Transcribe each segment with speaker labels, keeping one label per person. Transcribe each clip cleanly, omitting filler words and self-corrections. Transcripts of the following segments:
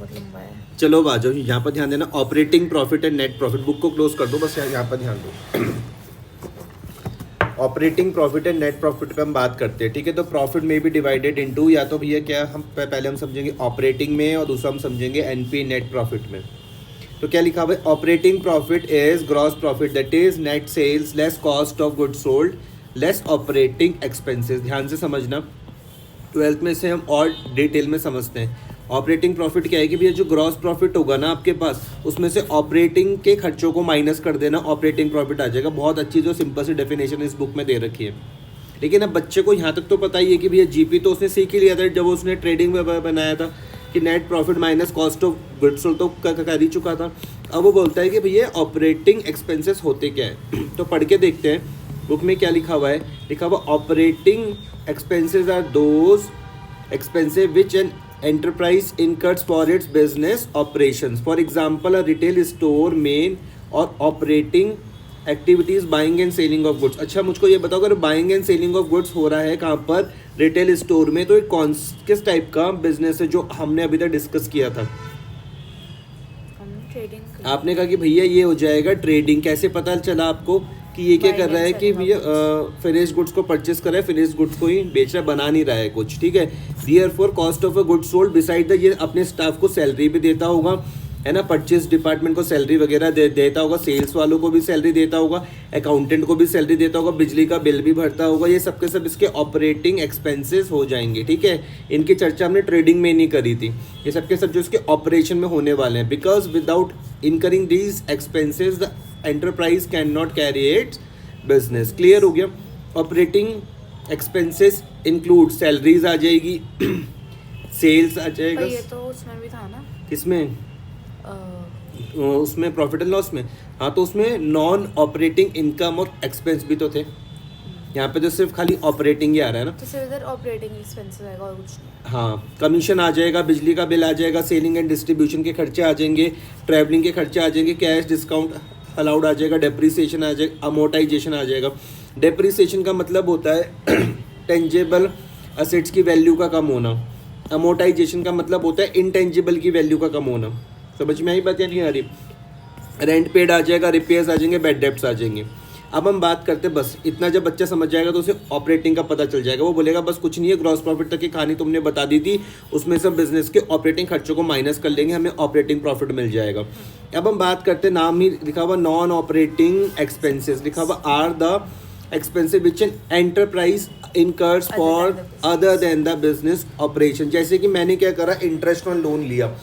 Speaker 1: बहुत लंबा है।
Speaker 2: चलो अब आ जाओ, यहाँ पर ध्यान देना, operating profit and net profit. Book को क्लोज कर दो, बस यहाँ पर ध्यान दो। Operating profit and net profit पे हम बात करते हैं, ठीक है। तो प्रॉफिट में भी डिवाइडेड इनटू, या तो भैया क्या हम पहले हम समझेंगे ऑपरेटिंग में और दूसरा हम समझेंगे एनपी नेट प्रॉफिट में। तो क्या लिखा हुआ है, operating profit is gross profit that is net sales less cost of goods sold less operating expenses. ध्यान से समझना, 12th में से हम और डिटेल में समझते हैं। ऑपरेटिंग प्रॉफिट क्या है कि भैया जो ग्रॉस प्रॉफिट होगा ना आपके पास, उसमें से ऑपरेटिंग के खर्चों को माइनस कर देना, ऑपरेटिंग प्रॉफिट आ जाएगा। बहुत अच्छी जो सिंपल सी डेफिनेशन इस बुक में दे रखी है। लेकिन अब बच्चे को यहाँ तक तो पता ही है कि भैया जीपी तो उसने सीख ही लिया था जब उसने ट्रेडिंग में बनाया था कि net profit minus cost of goods sold तो कर ही चुका था। अब वो बोलता है कि भैया ऑपरेटिंग एक्सपेंसेस होते क्या है। तो पढ़ के देखते हैं बुक में क्या लिखा हुआ है। लिखा हुआ operating expenses are those expenses which an enterprise incurs for its business operations. For example, a retail store main or operating activities buying and selling of goods. अच्छा मुझको ये बताओ, अगर buying and selling of goods हो रहा है कहाँ पर, रिटेल स्टोर में, तो कौन किस टाइप का बिजनेस है जो हमने अभी तक डिस्कस किया था।
Speaker 1: ट्रेडिंग।
Speaker 2: आपने कहा कि भैया ये हो जाएगा ट्रेडिंग। कैसे पता चला आपको कि ये क्या कर रहा है कि भैया फिनिश गुड्स को परचेस कर रहा है, फिनिश गुड्स को ही बेच रहा है, बना नहीं रहा है कुछ, ठीक है। Therefore cost of a goods sold beside the, ये अपने स्टाफ को सैलरी भी देता होगा, है ना, परचेस डिपार्टमेंट को सैलरी वगैरह देता होगा, सेल्स वालों को भी सैलरी देता होगा, अकाउंटेंट को भी सैलरी देता होगा, बिजली का बिल भी भरता होगा। ये सब के सब इसके ऑपरेटिंग एक्सपेंसेस हो जाएंगे, ठीक है। इनकी चर्चा हमने ट्रेडिंग में नहीं करी थी। ये सब के सब जो इसके ऑपरेशन में होने वाले हैं। Because without incurring these expenses the enterprise can not carry it's business. Clear हो गया। ऑपरेटिंग एक्सपेंसेस इंक्लूड सैलरीज आ जाएगी, सेल्स आ जाएगा।
Speaker 1: ये तो उसमें भी था ना,
Speaker 2: किसमें? उसमें प्रॉफिट एंड लॉस में। हाँ, तो उसमें नॉन ऑपरेटिंग इनकम और एक्सपेंस भी तो थे। यहाँ पे तो सिर्फ खाली ऑपरेटिंग ही आ रहा है ना,
Speaker 1: तो सिर्फ इधर ऑपरेटिंग एक्सपेंसेस आएगा और कुछ नहीं।
Speaker 2: हाँ, कमीशन आ जाएगा, बिजली का बिल आ जाएगा, सेलिंग एंड डिस्ट्रीब्यूशन के खर्चे आ जाएंगे, ट्रैवलिंग के खर्चे आ जाएंगे, कैश डिस्काउंट अलाउड आ जाएगा, डेप्रिसिएशन आ जाएगा, अमोर्टाइजेशन आ जाएगा। डेप्रिसिएशन का मतलब होता है टेंजेबल असेट्स की वैल्यू का कम होना। अमोर्टाइजेशन का मतलब होता है इनटेंजिबल की वैल्यू का कम होना। समझ में आई बात या नहीं आ रही? रेंट पेड आ जाएगा, रिपेयर्स आ जाएंगे, बैड डेब्ट्स आ जाएंगे। अब हम बात करते हैं, बस इतना जब बच्चा समझ जाएगा तो उसे ऑपरेटिंग का पता चल जाएगा। वो बोलेगा बस कुछ नहीं है, ग्रॉस प्रॉफिट तक की कहानी तुमने बता दी थी, उसमें सब बिजनेस के ऑपरेटिंग खर्चों को माइनस कर लेंगे, हमें ऑपरेटिंग प्रॉफिट मिल जाएगा। अब हम बात करते हैं, नाम ही लिखा हुआ नॉन ऑपरेटिंग एक्सपेंसेस, लिखा हुआ are the expensive which an enterprise incurs for other than the business operation. जैसे कि मैंने क्या करा, इंटरेस्ट ऑन लोन लिया।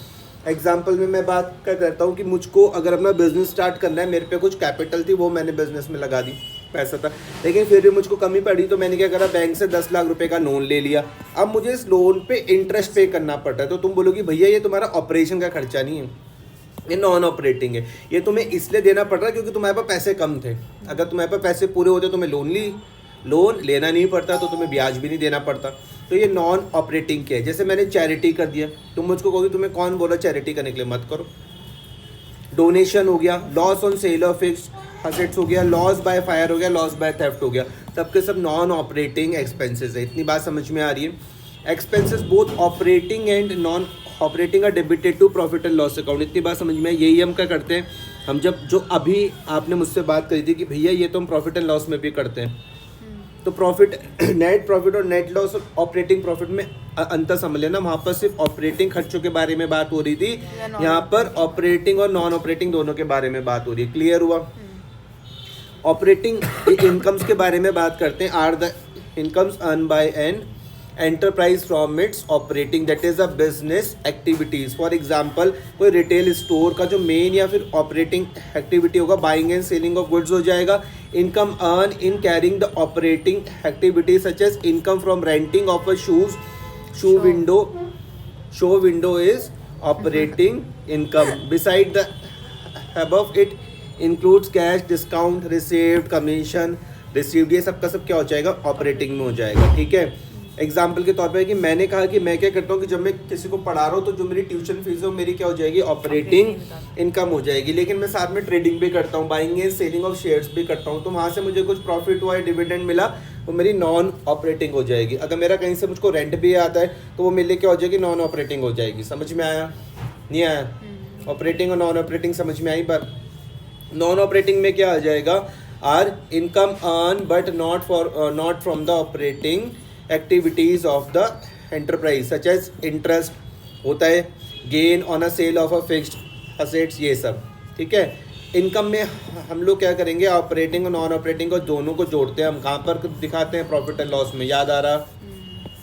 Speaker 2: एग्जाम्पल में मैं बात क्या करता हूँ कि मुझको अगर अपना बिजनेस स्टार्ट करना है, मेरे पे कुछ कैपिटल थी, वो मैंने बिजनेस में लगा दी, पैसा था, लेकिन फिर भी मुझको कमी पड़ी, तो मैंने क्या करा, बैंक से 10 लाख रुपए का लोन ले लिया। अब मुझे इस लोन पे इंटरेस्ट पे करना पड़ता है। तो तुम बोलोगी भैया ये तुम्हारा ऑपरेशन का खर्चा नहीं है, ये नॉन ऑपरेटिंग है, ये तुम्हें इसलिए देना पड़ रहा है क्योंकि तुम्हारे पास पैसे कम थे। अगर तुम्हारे पास पैसे पूरे होते तुम्हें लोन लेना नहीं पड़ता, तो तुम्हें ब्याज भी नहीं देना पड़ता। तो ये नॉन ऑपरेटिंग क्या है। जैसे मैंने चैरिटी कर दिया, तुम मुझको कहोगे तुम्हें कौन बोला चैरिटी करने के लिए, मत करो। डोनेशन हो गया, loss on sale of fixed assets हो गया, लॉस बाय फायर हो गया, लॉस बाय थेफ्ट हो गया, सबके सब नॉन ऑपरेटिंग एक्सपेंसेस है। इतनी बात समझ में आ रही है? Expenses both operating and non operating are debited to profit and loss account. इतनी बात समझ में? यही हम क्या करते हैं, हम जब जो अभी आपने मुझसे बात करी थी कि भैया ये तो हम प्रॉफिट एंड लॉस में भी करते हैं, तो प्रॉफिट, नेट प्रॉफिट और नेट लॉस और ऑपरेटिंग प्रॉफिट में अंतर समझ लेना। वहाँ पर सिर्फ ऑपरेटिंग खर्चों के बारे में बात हो रही थी, यहाँ पर ऑपरेटिंग और नॉन ऑपरेटिंग दोनों के बारे में बात हो रही है। क्लियर हुआ? ऑपरेटिंग इनकम्स के बारे में बात करते हैं। Are the incomes earn by an enterprise from its operating that is a business activities. For example, कोई रिटेल स्टोर का जो मेन या फिर ऑपरेटिंग एक्टिविटी होगा, buying and selling of goods हो जाएगा। Income earn in carrying the operating activities such as income from renting of a show window is operating income. Beside the above it includes cash discount received commission received, ये सब का सब क्या हो जाएगा, operating में हो जाएगा। ठीक है। एग्जाम्पल के तौर पे कि मैंने कहा कि मैं क्या करता हूँ कि जब मैं किसी को पढ़ा रहा हूँ तो जो मेरी ट्यूशन फीस है वो मेरी क्या हो जाएगी, ऑपरेटिंग इनकम हो जाएगी। लेकिन मैं साथ में ट्रेडिंग भी करता हूँ, buying and selling of shares भी करता हूँ, तो वहाँ से मुझे कुछ प्रॉफिट हुआ है, डिविडेंड मिला, वो मेरी नॉन ऑपरेटिंग हो जाएगी। अगर मेरा कहीं से मुझको रेंट भी आता है तो वो मेरे लिए क्या हो जाएगी, नॉन ऑपरेटिंग हो जाएगी। समझ में आया? नहीं आया? ऑपरेटिंग और नॉन ऑपरेटिंग समझ में आई बात? नॉन ऑपरेटिंग में क्या आ जाएगा? Are income earn but not from the operating activities of the enterprise such as interest होता है, gain on a sale of a fixed assets, ये सब। ठीक है, इनकम में हम लोग क्या करेंगे? ऑपरेटिंग और नॉन ऑपरेटिंग को दोनों को जोड़ते हैं हम। कहाँ पर दिखाते हैं? प्रॉफिट एंड लॉस में। याद आ रहा?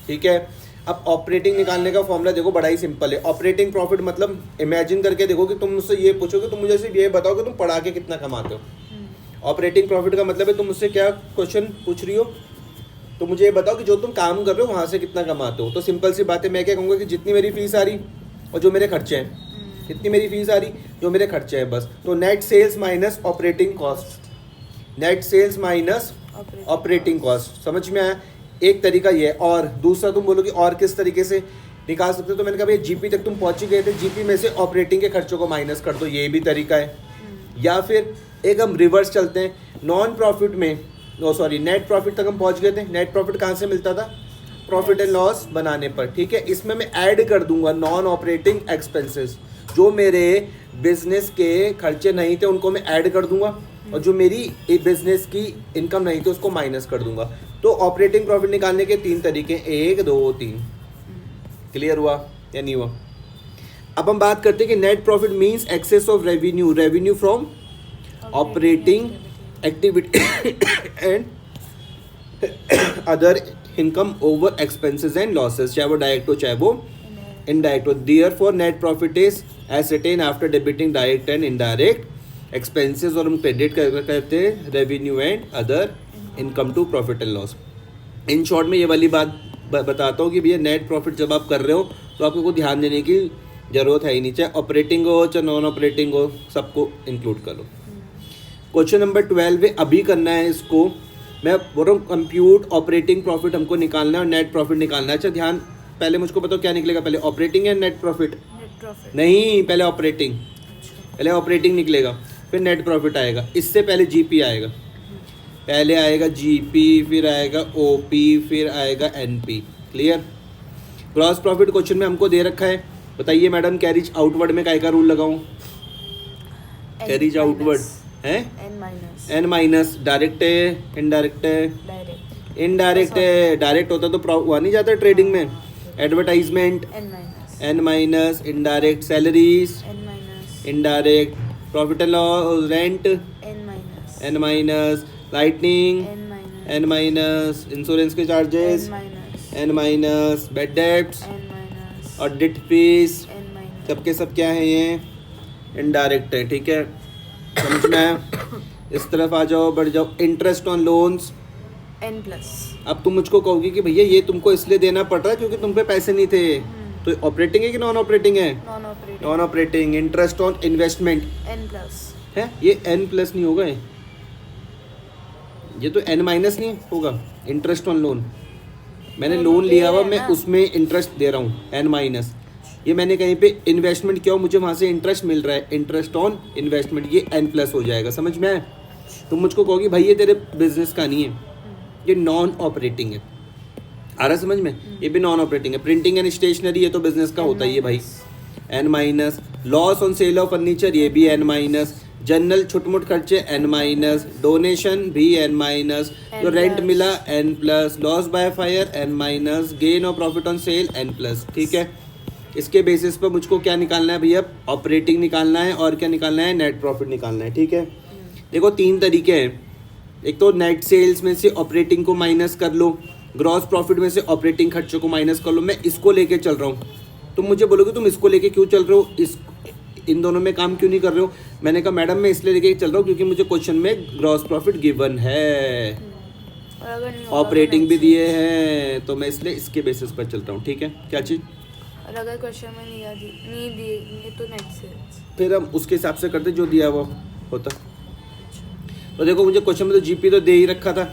Speaker 2: ठीक है। अब ऑपरेटिंग निकालने का फॉर्मूला देखो, बड़ा ही सिंपल है। ऑपरेटिंग प्रॉफिट मतलब इमेजिन करके देखो कि तुम मुझसे ये पूछोगे, तुम मुझे सिर्फ ये बताओ कि तुम पढ़ा के कितना कमाते हो। ऑपरेटिंग प्रॉफिट का मतलब है तुम मुझसे क्या क्वेश्चन पूछ रही हो, तो मुझे ये बताओ कि जो तुम काम कर रहे हो वहाँ से कितना कमाते हो। तो सिंपल सी बात है, मैं क्या कहूँगा कि जितनी मेरी फीस आ रही और जो मेरे खर्चे हैं, जितनी मेरी फीस आ रही जो मेरे खर्चे हैं, बस। तो net sales minus operating cost, net sales minus operating cost. समझ में आया? एक तरीका ये है। और दूसरा तुम बोलोगे और किस तरीके से निकाल सकते हो, तो मैंने कहा भैया जीपी तक तुम पहुंच ही गए थे, जीपी में से ऑपरेटिंग के खर्चों को माइनस कर दो, ये भी तरीका है। या फिर एक हम रिवर्स चलते हैं, नॉन प्रॉफिट में नेट प्रॉफिट तक हम पहुंच गए थे। नेट प्रॉफिट कहाँ से मिलता था? प्रॉफिट एंड लॉस बनाने पर। ठीक है, इसमें मैं ऐड कर दूंगा नॉन ऑपरेटिंग एक्सपेंसेस, जो मेरे बिजनेस के खर्चे नहीं थे उनको मैं ऐड कर दूंगा, और जो मेरी बिजनेस की इनकम नहीं थी उसको माइनस कर दूंगा। तो ऑपरेटिंग प्रॉफिट निकालने के 3 तरीके, 1 2 3। क्लियर हुआ या नहीं हुआ? अब हम बात करते हैं कि net profit means excess of revenue, revenue from operating activity and other income over expenses and losses, चाहे वो डायरेक्ट हो चाहे वो इनडायरेक्ट हो। Therefore net profit is ascertain after debiting direct and indirect expenses, और हम क्रेडिट करते हैं revenue and other income to profit and loss. In short में ये वाली बात बताता हूँ कि भैया नेट प्रॉफिट जब आप कर रहे हो तो आपको कोई ध्यान देने की ज़रूरत है ही नहीं, चाहे ऑपरेटिंग हो चाहे नॉन ऑपरेटिंग हो, सबको इंक्लूड करो। क्वेश्चन नंबर 12 है, अभी करना है इसको। मैं बोल रहा हूँ कंप्यूट ऑपरेटिंग प्रॉफिट हमको निकालना है और नेट प्रॉफिट निकालना है। अच्छा ध्यान, पहले मुझको बताओ क्या निकलेगा, पहले ऑपरेटिंग या नेट प्रॉफिट? नहीं, पहले ऑपरेटिंग, पहले ऑपरेटिंग निकलेगा फिर नेट प्रॉफिट आएगा। इससे पहले जीपी आएगा, पहले आएगा जीपी, फिर आएगा ओपी, फिर आएगा NP. Clear? Gross profit question में हमको दे रखा है, बताइए मैडम कैरिज आउटवर्ड में काय का रूल लगाऊं? कैरिज आउटवर्ड है एन माइनस, डायरेक्ट है इनडायरेक्ट है? इनडायरेक्ट है। डायरेक्ट होता तो हुआ नहीं जाता ट्रेडिंग में। Advertisement N minus, indirect salaries indirect, profit and loss rent N minus, lightning N minus, insurance के charges N minus, bad debts, audit fees, सबके सब क्या है ये? इनडायरेक्ट है। ठीक है, समझ में आया? इस तरफ आ जाओ, बढ़ जाओ। Interest on loans
Speaker 1: N plus.
Speaker 2: अब तुम मुझको कहोगी कि भैया ये तुमको इसलिए देना पड़ रहा है क्योंकि तुम पे पैसे नहीं थे, तो ऑपरेटिंग है कि नॉन ऑपरेटिंग है? Non operating. Interest on investment
Speaker 1: N plus
Speaker 2: है, ये N प्लस नहीं होगा, ये तो N माइनस नहीं होगा। इंटरेस्ट ऑन लोन, मैंने लोन लिया हुआ, मैं उसमें इंटरेस्ट दे रहा हूँ, N माइनस। ये मैंने कहीं पे इन्वेस्टमेंट किया, मुझे वहाँ से इंटरेस्ट मिल रहा है, इंटरेस्ट ऑन इन्वेस्टमेंट, ये N प्लस हो जाएगा। समझ में आया? तुम मुझको कहोगी भाई ये तेरे बिजनेस का नहीं है, ये नॉन ऑपरेटिंग है। आ रहा समझ में? ये भी नॉन ऑपरेटिंग है। प्रिंटिंग एंड स्टेशनरी, ये तो बिजनेस का होता ही है भाई, N minus. Loss on sale of furniture, ये भी N माइनस। जनरल छोटमोट खर्चे N माइनस, डोनेशन भी N माइनस, जो रेंट मिला N plus, loss by fire N minus, gain और profit on sale N plus. ठीक है, इसके बेसिस पर मुझको क्या निकालना है भैया? ऑपरेटिंग निकालना है, और क्या निकालना है? नेट प्रॉफिट निकालना है। ठीक है, देखो 3 तरीके हैं। एक तो नेट सेल्स में से ऑपरेटिंग को माइनस कर लो, ग्रॉस प्रॉफिट में से ऑपरेटिंग खर्चों को माइनस कर लो। मैं इसको लेके चल रहा हूँ, तुम मुझे बोलोगे तुम इसको लेके क्यों चल रहे हो, इन दोनों में काम क्यों नहीं कर रहे हो? मैंने कहा मैडम मैं इसलिए लेके चल रहा हूँ क्योंकि मुझे क्वेश्चन में ग्रॉस प्रॉफिट गिवन है, ऑपरेटिंग भी दिए हैं, तो मैं इसलिए इसके बेसिस पर चल रहा हूँ। ठीक है, क्या चीज़?
Speaker 1: और अगर क्वेश्चन में नहीं दिए तो नेट सेल्स,
Speaker 2: फिर हम उसके हिसाब से करते जो दिया हुआ होता। तो देखो मुझे क्वेश्चन में तो जीपी तो दे ही रखा था,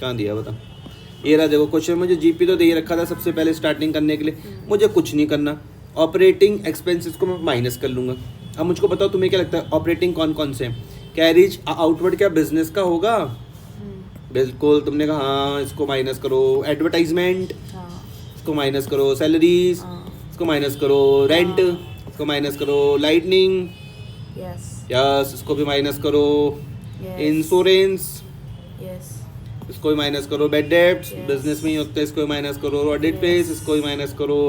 Speaker 2: कहाँ दिया बता? ये रहा, देखो क्वेश्चन में मुझे जीपी तो दे ही रखा था सबसे पहले स्टार्टिंग करने के लिए, मुझे कुछ नहीं करना। ऑपरेटिंग एक्सपेंसेस को मैं माइनस कर लूँगा। अब मुझको बताओ तुम्हें क्या लगता है ऑपरेटिंग कौन कौन से हैं? कैरिज आउटवर्ड क्या बिजनेस का होगा? बिल्कुल, तुमने कहा हाँ, इसको माइनस करो। एडवर्टाइजमेंट, इसको माइनस करो। सैलरीज, इसको माइनस करो। रेंट, इसको माइनस करो। लाइटनिंग,
Speaker 1: यस
Speaker 2: यस, इसको भी माइनस करो।
Speaker 1: यस
Speaker 2: इंश्योरेंस,
Speaker 1: यस
Speaker 2: इसको भी माइनस करो। Bad debts,
Speaker 1: Yes.
Speaker 2: बिजनेस में ही होता है, इसको भी माइनस करो। Audit
Speaker 1: Yes.
Speaker 2: फेस, इसको भी माइनस करो।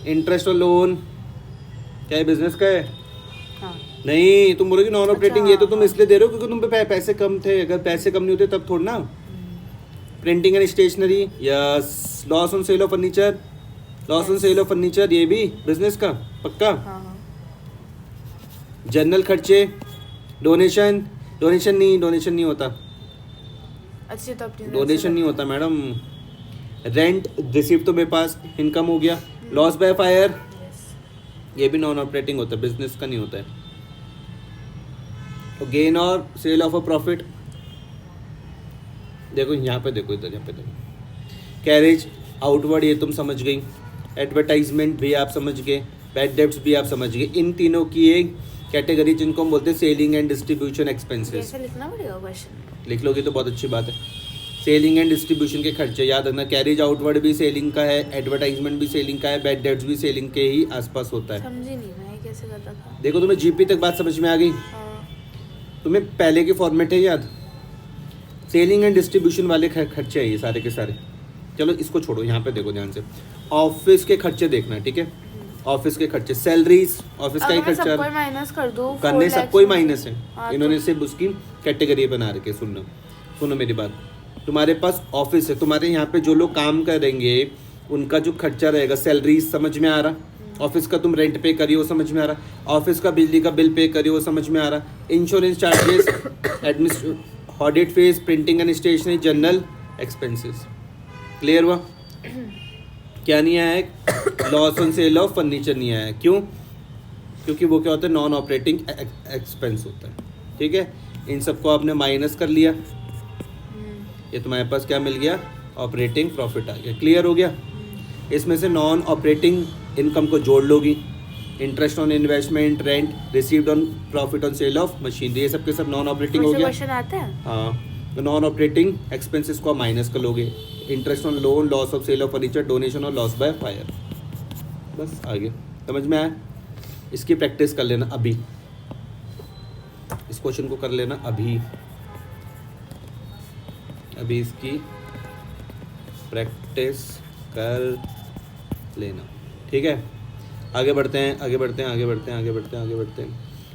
Speaker 2: इंटरेस्ट और लोन, क्या है बिजनेस का है?
Speaker 1: हाँ
Speaker 2: नहीं, तुम बोलोगे नॉन ऑपरेटिंग,
Speaker 1: अच्छा,
Speaker 2: ये तो तुम
Speaker 1: हाँ।
Speaker 2: इसलिए दे रहे हो क्योंकि तुम पे पैसे कम थे। अगर पैसे कम नहीं होते तब थोड़ा ना। Printing and stationery, yes. Loss on sale of furniture, loss on
Speaker 1: Yes.
Speaker 2: Sale of furniture, ये भी बिजनेस का पक्का।
Speaker 1: हाँ हाँ
Speaker 2: जनरल खर्चे, डोनेशन, डोनेशन नहीं होता,
Speaker 1: अच्छी तो अपनी
Speaker 2: डोनेशन नहीं होता मैडम। रेंट रिसिप्ट तो मेरे पास इनकम हो गया। लॉस बाय फायर,
Speaker 1: यस
Speaker 2: ये भी नॉन ऑपरेटिंग होता है, बिजनेस का नहीं होता है। तो गेन और सेल ऑफ अ प्रॉफिट, देखो यहाँ पे देखो, इधर यहाँ पे देखो। कैरेज आउटवर्ड, ये तुम समझ गई। एडवर्टाइजमेंट भी आप समझ गए। बैड डेब्ट्स भी आप समझ गए। इन तीनों की एक कैटेगरी जिनको हम बोलते हैं सेलिंग एंड डिस्ट्रीब्यूशन एक्सपेंसेस।
Speaker 1: ऐसा लिखना पड़ेगा क्वेश्चन।
Speaker 2: लिख लोगे तो बहुत अच्छी बात है। सेलिंग एंड डिस्ट्रीब्यूशन के खर्चे याद रखना। कैरेज आउटवर्ड भी सेलिंग का है, एडवर्टाइजमेंट भी सेलिंग का है, बैड डेब्ट्स भी सेलिंग के ही आसपास होता है।
Speaker 1: समझी नहीं मैं, ये कैसे करता था।
Speaker 2: देखो तुम्हें जीपी तक बात समझ में आ गई।
Speaker 1: हाँ
Speaker 2: तुम्हें पहले के फॉर्मेट है याद। सेलिंग एंड डिस्ट्रीब्यूशन वाले खर्चे है ये सारे के सारे। चलो इसको छोड़ो, यहाँ पे देखो ध्यान से। ऑफिस के खर्चे देखना, ठीक है। ऑफिस के खर्चे, सैलरीज, ऑफिस का ही
Speaker 1: अगर मैं सबको
Speaker 2: खर्चा
Speaker 1: माइनस कर दूं
Speaker 2: करने
Speaker 1: 4
Speaker 2: सबको ही
Speaker 1: lakhs में।
Speaker 2: माइनस है।
Speaker 1: हाँ,
Speaker 2: इन्होंने
Speaker 1: तो-
Speaker 2: सिर्फ उसकी कैटेगरी बना रखी है। सुनो मेरी बात। तुम्हारे पास ऑफिस है, तुम्हारे यहाँ पे जो लोग काम करेंगे उनका जो खर्चा रहेगा, सैलरी समझ में आ रहा। ऑफिस का तुम रेंट पे करिए, वो समझ में आ रहा। ऑफिस का बिजली का बिल पे करिए, वो समझ में आ रहा। Insurance charges, audit fees, printing and stationery, general expenses. Clear हुआ? क्या नहीं आया है? Loss on sale of furniture नहीं आया। क्यों? क्योंकि वो क्या होता है, नॉन ऑपरेटिंग एक्सपेंस होता है। ठीक है, इन सबको आपने माइनस कर लिया, ये तुम्हारे पास क्या मिल गया, ऑपरेटिंग प्रॉफिट आ गया। क्लियर हो गया? इसमें से नॉन ऑपरेटिंग इनकम को जोड़ लोगी। Interest on investment, rent, received on profit on sale of machinery, ये सब के सब नॉन ऑपरेटिंग हो गया।
Speaker 1: क्वेश्चन आता है।
Speaker 2: हाँ, तो नॉन ऑपरेटिंग एक्सपेंसेस को आप माइनस कर लोगे। Interest on loan, loss of sale of furniture, donation और लॉस बाय फायर। बस आगे समझ में आया? इसकी प्रैक्टिस कर लेना अभी, इस क्वेश्चन को कर लेना अभी इसकी प्रैक्टिस कर लेना। ठीक है, आगे बढ़ते हैं।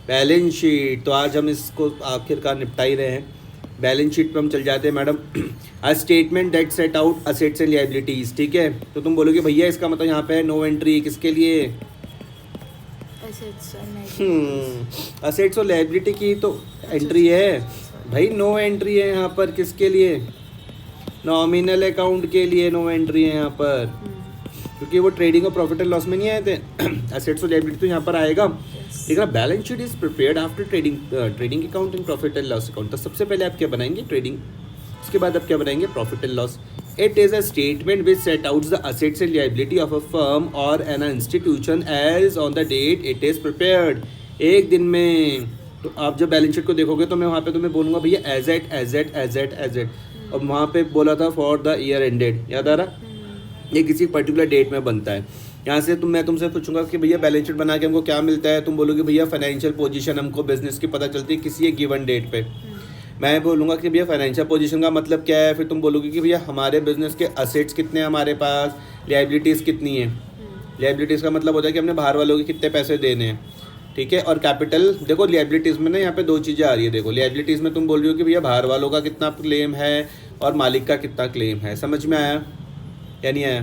Speaker 2: बैलेंस शीट, तो आज हम इसको आखिरकार निपटा ही रहे हैं। बैलेंस शीट पे हम चल जाते हैं madam. A statement that set out assets and liabilities. ठीक है, तो तुम बोलोगे भैया इसका मतलब यहाँ पे नो एंट्री, किसके लिए? असेट्स और लायबिलिटी की तो एंट्री है भाई, नो एंट्री है यहाँ पर। किसके लिए? नॉमिनल अकाउंट के लिए नो एंट्री है यहाँ पर, क्योंकि वो ट्रेडिंग और प्रॉफिट एंड लॉस में नहीं आए थे। असेट्स और लायबिलिटी तो यहाँ पर आएगा। ठीक है, balance sheet is prepared after trading account and profit and loss account. तो सबसे पहले आप क्या बनाएंगे? ट्रेडिंग। उसके बाद आप क्या बनाएंगे? Profit and loss. It is a statement which set out the assets and liability of a firm और an institution as on the date it is prepared. एक दिन में। तो आप जब बैलेंस शीट को देखोगे तो मैं वहाँ पे तुम्हें बोलूँगा भैया एज एट, और वहाँ पे बोला था फॉर द ईयर एंडेड, याद आ रहा? ये किसी पर्टिकुलर डेट में बनता है। यहाँ से मैं तुमसे पूछूंगा कि भैया बैलेंस शीट बना के हमको क्या मिलता है? तुम बोलोगे भैया फाइनेंशियल पोजीशन हमको बिजनेस की पता चलती है किसी एक गिवन डेट पे। मैं बोलूँगा कि भैया फाइनेंशियल पोजीशन का मतलब क्या है? फिर तुम बोलोगे कि भैया हमारे बिजनेस के असेट्स कितने हैं हमारे पास, लायबिलिटीज़ कितनी है। लायबिलिटीज़ का मतलब होता है कि हमने बाहर वालों के कितने पैसे देने हैं। ठीक है, और कैपिटल। देखो लायबिलिटीज़ में ना यहाँ पे दो चीज़ें आ रही है। देखो लायबिलिटीज़ में तुम बोल रही हो कि भैया बाहर वालों का कितना क्लेम है और मालिक का कितना क्लेम है। समझ में आया या नहीं आया?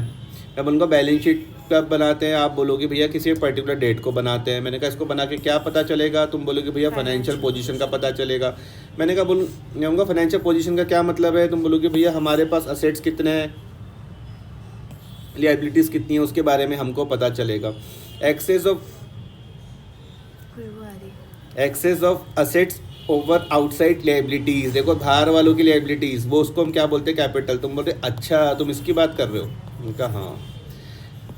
Speaker 2: मैं बोलूँगा बैलेंस शीट कब बनाते हैं? आप बोलोगे भैया किसी पर्टिकुलर डेट को बनाते हैं। मैंने कहा इसको बना के क्या पता चलेगा? तुम बोलोगे भैया फाइनेंशियल पोजीशन का पता चलेगा। मैंने कहा बोलूँगा फाइनेंशियल पोजीशन का क्या मतलब है? तुम बोलोगे भैया हमारे पास असेट्स कितने हैं, लायबिलिटीज़ कितनी है, उसके बारे में हमको पता चलेगा। Excess of assets over outside liabilities. देखो बाहर वालों की लायबिलिटीज़, वो उसको हम क्या बोलते हैं? कैपिटल। तुम बोलते अच्छा तुम इसकी बात कर रहे हो? उनका हाँ,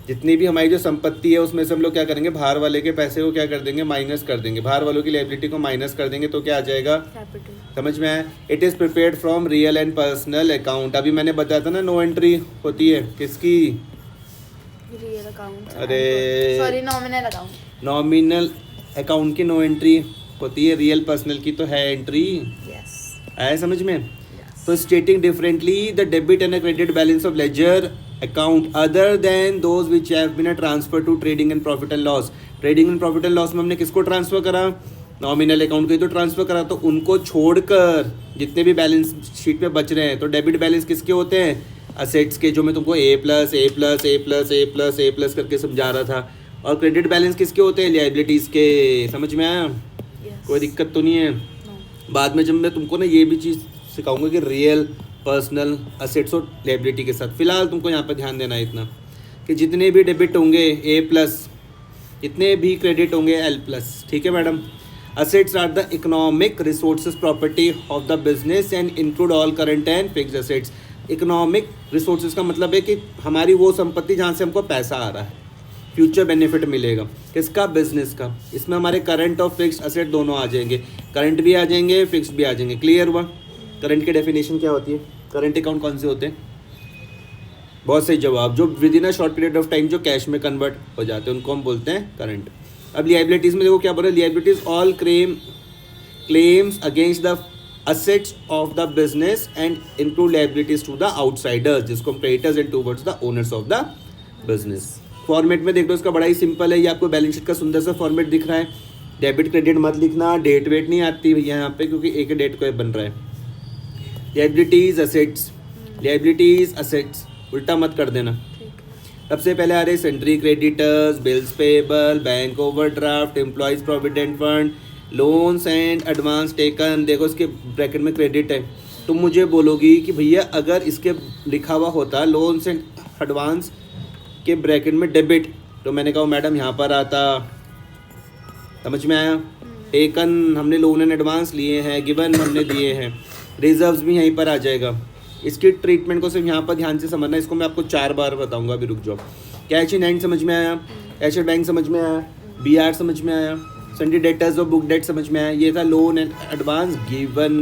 Speaker 2: जितनी भी हमारी जो संपत्ति है उसमें से हम लोग क्या करेंगे? बाहर वाले के पैसे को क्या कर देंगे? माइनस कर देंगे। बाहर वालों की लायबिलिटी को माइनस कर देंगे तो क्या आ जाएगा?
Speaker 1: कैपिटल।
Speaker 2: समझ में आया? It is prepared from real and personal account. अभी मैंने बताया था ना नो एंट्री होती है किसकी?
Speaker 1: रियल अकाउंट,
Speaker 2: अरे
Speaker 1: sorry nominal account.
Speaker 2: Nominal account की नो एंट्री होती है, रियल पर्सनल की तो है एंट्री।
Speaker 1: यस
Speaker 2: आया समझ में?
Speaker 1: यस।
Speaker 2: तो stating differently the debit and credit balance of ledger account other than those which have been transfer to trading and profit and loss. Trading and profit and loss में हमने किसको transfer करा? Nominal account को ही तो transfer करा। तो उनको छोड़कर जितने भी बैलेंस शीट में बच रहे हैं, तो डेबिट बैलेंस किसके होते हैं? असेट्स के, जो मैं तुमको ए प्लस ए प्लस ए प्लस ए प्लस ए प्लस करके समझा रहा था। और क्रेडिट बैलेंस किसके होते हैं? लायबिलिटीज़ के। समझ में आया?
Speaker 1: यस।
Speaker 2: कोई दिक्कत तो नहीं है?
Speaker 1: नो।
Speaker 2: बाद में जब मैं तुमको ना ये भी चीज़ सिखाऊंगा कि रियल पर्सनल असेट्स और लायबिलिटी के साथ। फिलहाल तुमको यहाँ पर ध्यान देना है इतना कि जितने भी डेबिट होंगे ए प्लस, जितने भी क्रेडिट होंगे एल प्लस। ठीक है madam? Assets are the economic resources property of the business and include all current and fixed assets. Economic resources का मतलब है कि हमारी वो संपत्ति जहाँ से हमको पैसा आ रहा है, फ्यूचर बेनिफिट मिलेगा। किसका? बिजनेस का। इसमें हमारे करंट और फिक्स्ड असेट दोनों आ जाएंगे, करंट भी आ जाएंगे, फिक्स्ड भी आ जाएंगे। क्लियर हुआ? करंट की डेफिनेशन क्या होती है? करंट अकाउंट कौन से होते हैं? बहुत सही जवाब। जो with in a short period of time जो कैश में कन्वर्ट हो जाते हैं उनको हम बोलते हैं करंट। अब लिएबिलिटीज़ में देखो क्या बोल रहे हैं? Liabilities all claims against the assets of the business and include liabilities to the outsiders, जिसको हम creditors and towards the owners of the business। Format में देख लो, इसका बड़ा ही सिंपल है। ये आपको बैलेंस शीट का सुंदर सा फॉर्मेट दिख रहा है। डेबिट क्रेडिट मत लिखना, डेट वेट नहीं आती भैया यहाँ पे, क्योंकि एक डेट को बन रहा है। लायबिलिटीज असेट्स, लायबिलिटीज असेट्स उल्टा मत कर देना। सबसे पहले आ रहे sundry creditors, bills payable, bank overdraft, employees provident fund, loans and advance taken. देखो इसके ब्रैकेट में क्रेडिट है। तुम मुझे बोलोगी कि भैया अगर इसके लिखा हुआ होता लोन्स एंड एडवांस के ब्रैकेट में डेबिट, तो मैंने कहा मैडम यहाँ पर आता। समझ में आया? टेकन हमने लोन एंड एडवांस लिए हैं, गिवन हमने दिए हैं, रिजर्व्स भी यहीं पर आ जाएगा। इसकी ट्रीटमेंट को सिर्फ यहाँ पर ध्यान से समझना। इसको मैं आपको 4 बार बताऊँगा, अभी रुक जाओ। कैश इन हैंड समझ में आया? कैश एट बैंक समझ में आया? BR समझ में आया? सन्डी डेटर्स और बुक डेट समझ में आया? ये था loan and advance. Given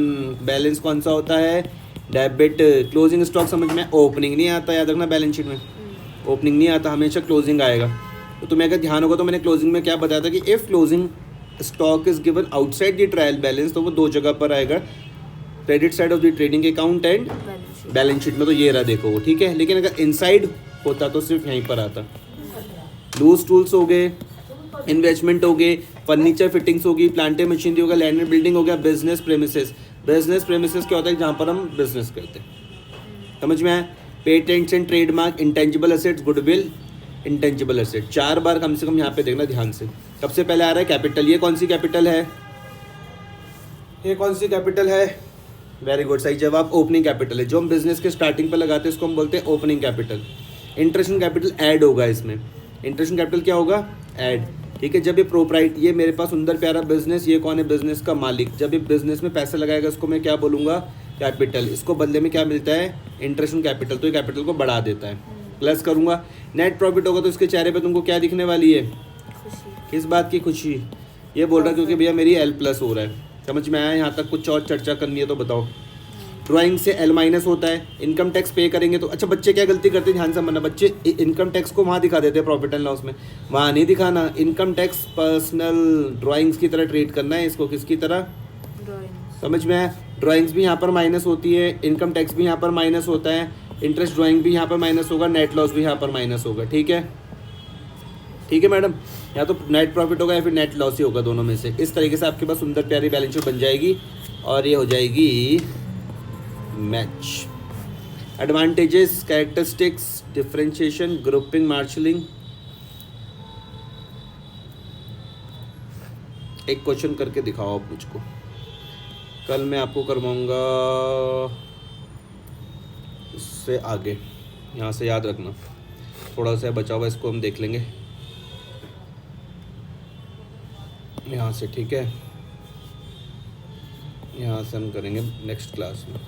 Speaker 2: balance कौन सा होता है? डेबिट। क्लोजिंग स्टॉक समझ में? ओपनिंग नहीं आता, याद रखना। बैलेंस शीट में ओपनिंग नहीं आता, हमेशा क्लोजिंग आएगा। तो तुम्हें अगर ध्यान होगा तो मैंने क्लोजिंग में क्या बताया था कि if closing stock is given outside the trial balance, तो वो 2 जगह पर आएगा, credit side of the trading account and balance sheet में। तो ये रहा, देखो वो। ठीक है? लेकिन अगर इनसाइड होता तो सिर्फ यहीं पर आता। लूज टूल्स हो गए, इन्वेस्टमेंट हो गए, फर्नीचर फिटिंग्स होगी, प्लांट मशीनरी होगा, लैंड एंड बिल्डिंग हो गया, बिजनेस प्रेमिसेस। बिजनेस प्रेमिसेस क्या होता है? जहाँ पर हम बिजनेस करते हैं। समझ में आया? Patents and trademark, intangible assets, goodwill, intangible asset. 4 बार कम से कम यहाँ पे देखना ध्यान से। सबसे पहले आ रहा है कैपिटल। ये कौन सी कैपिटल है? ये कौन सी कैपिटल है? वेरी गुड, सही जवाब ओपनिंग कैपिटल है। जो हम बिजनेस के स्टार्टिंग पर लगाते हैं उसको हम बोलते हैं opening capital. Interest capital add होगा इसमें। इंटरेस्ट कैपिटल क्या होगा? ऐड। ठीक है? जब ये प्रोप्राइट, ये मेरे पास सुंदर प्यारा बिजनेस, ये कौन है? बिजनेस का मालिक। जब ये बिजनेस में पैसा लगाएगा उसको मैं क्या बोलूँगा? कैपिटल। इसको बदले में क्या मिलता है? Interest capital. तो ये कैपिटल को बढ़ा देता है। प्लस करूँगा, नेट प्रॉफिट होगा तो इसके चेहरे पे तुमको क्या दिखने वाली है?
Speaker 1: खुशी।
Speaker 2: किस बात की खुशी? ये बोल रहा क्योंकि भैया मेरी L प्लस हो रहा है। समझ में आया? यहाँ तक कुछ और चर्चा करनी है तो बताओ। ड्राइंग से L माइनस होता है। इनकम टैक्स पे करेंगे तो अच्छा, बच्चे क्या गलती करते हैं ध्यान से समझना। बच्चे इनकम टैक्स को वहाँ दिखा देते हैं प्रॉफिट एंड लॉस में, वहाँ नहीं दिखाना। इनकम टैक्स पर्सनल ड्राइंग्स की तरह ट्रीट करना है इसको। किसकी तरह?
Speaker 1: ड्राइंग्स।
Speaker 2: समझ में आया? ड्राइंग्स भी यहाँ पर माइनस होती है, इनकम टैक्स भी यहाँ पर माइनस होता है, इंटरेस्ट ड्राइंग भी यहाँ पर माइनस होगा, नेट लॉस भी यहाँ पर माइनस होगा। ठीक है? ठीक है मैडम? या तो नेट प्रॉफिट होगा या फिर नेट लॉस ही होगा, दोनों में से। इस तरीके से आपके पास सुंदर प्यारी बैलेंस शीट बन जाएगी और ये हो जाएगी match. Advantages, characteristics, differentiation, grouping, marshalling. एक क्वेश्चन करके दिखाओ आप मुझको। कल मैं आपको करवाऊंगा इससे आगे, यहाँ से याद रखना। थोड़ा सा बचा हुआ इसको हम देख लेंगे यहाँ से। ठीक है? यहाँ से हम करेंगे नेक्स्ट क्लास में।